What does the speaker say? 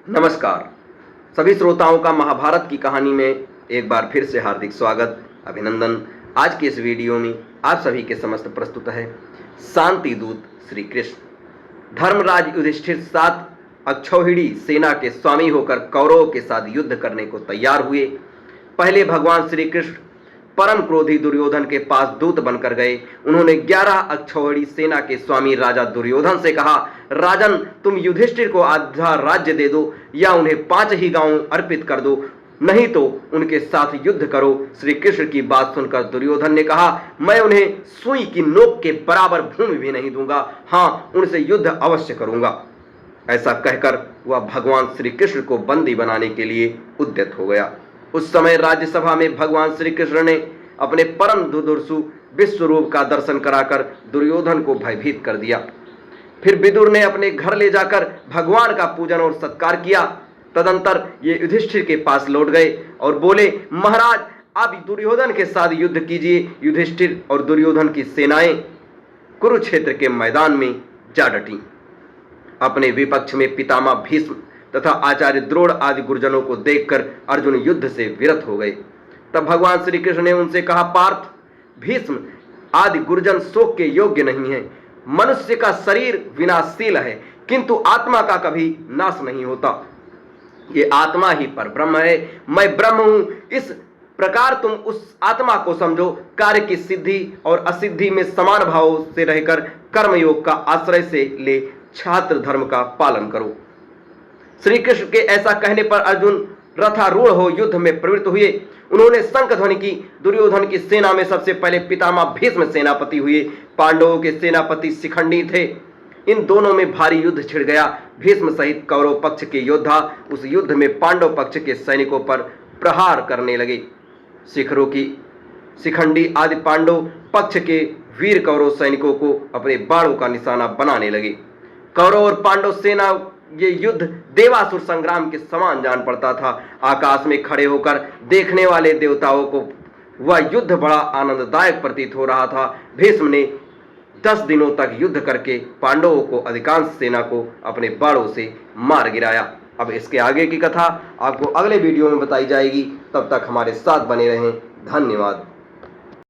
नमस्कार। सभी श्रोताओं का महाभारत की कहानी में एक बार फिर से हार्दिक स्वागत, अभिनंदन। आज के इस वीडियो में आप सभी के समस्त प्रस्तुत है शांति दूत श्री कृष्ण। धर्मराज युधिष्ठिर 7 अक्षौहिणी सेना के स्वामी होकर कौरवों के साथ युद्ध करने को तैयार हुए। पहले भगवान श्री कृष्ण परम क्रोधी दुर्योधन के पास दूत बनकर गए। उन्होंने 11 अक्षौहिणी सेना के स्वामी राजा दुर्योधन से कहा, राजन, तुम युधिष्ठिर को आधा राज्य दे दो या उन्हें 5 ही गांव अर्पित कर दो, नहीं तो उनके साथ युद्ध करो। श्री कृष्ण की बात सुनकर दुर्योधन ने कहा, मैं उन्हें सुई की नोक के बराबर भूमि भी नहीं दूंगा। हाँ, उनसे युद्ध अवश्य करूंगा। ऐसा कहकर वह भगवान श्री कृष्ण को बंदी बनाने के लिए उद्यत हो गया। उस समय राज्यसभा में भगवान श्री कृष्ण ने अपने परम दुदुर्सु विश्वरूप का दर्शन कराकर दुर्योधन को भयभीत कर दिया। फिर विदुर ने अपने घर ले जाकर भगवान का पूजन और सत्कार किया। तदंतर ये युधिष्ठिर के पास लौट गए और बोले, महाराज, आप दुर्योधन के साथ युद्ध कीजिए। युधिष्ठिर और दुर्योधन की सेनाएं कुरुक्षेत्र के मैदान में जा डटी। अपने विपक्ष में पितामह भीष्म तथा आचार्य द्रोण आदि गुरुजनों को देखकर अर्जुन युद्ध से विरत हो गए। तब भगवान श्री कृष्ण ने उनसे कहा, पार्थ, भीष्म आदि गुरुजन शोक के योग्य नहीं है। मनुष्य का शरीर विनाशशील है, किंतु आत्मा का कभी नाश नहीं होता। ये आत्मा ही परब्रह्म है। मैं ब्रह्म हूं। इस प्रकार तुम उस आत्मा को समझो। कार्य की सिद्धि और असिद्धि में समान भाव से रहकर कर्मयोग का आश्रय से ले छात्र धर्म का पालन करो। श्री कृष्ण के ऐसा कहने पर अर्जुन रथारूढ़ हो युद्ध में प्रवृत्त हुए। उन्होंने शंख ध्वनि की। दुर्योधन की सेना में सबसे पहले पितामह भीष्म सेनापति हुए। पांडवों के सेनापति शिखंडी थे। इन दोनों में भारी युद्ध छिड़ गया। भीष्म सहित कौरव पक्ष के योद्धा उस युद्ध में पांडव पक्ष के सैनिकों पर प्रहार करने लगे। शिखरों की शिखंडी आदि पांडव पक्ष के वीर कौरव सैनिकों को अपने बाणों का निशाना बनाने लगे। कौरव और पांडव सेना ये युद्ध देवासुर संग्राम के समान जान पड़ता था। आकाश में खड़े होकर देखने वाले देवताओं को वह युद्ध बड़ा आनंददायक प्रतीत हो रहा था। भीष्म ने 10 दिनों तक युद्ध करके पांडवों को अधिकांश सेना को अपने बाणों से मार गिराया। अब इसके आगे की कथा आपको अगले वीडियो में बताई जाएगी। तब तक हमारे साथ बने रहें। धन्यवाद।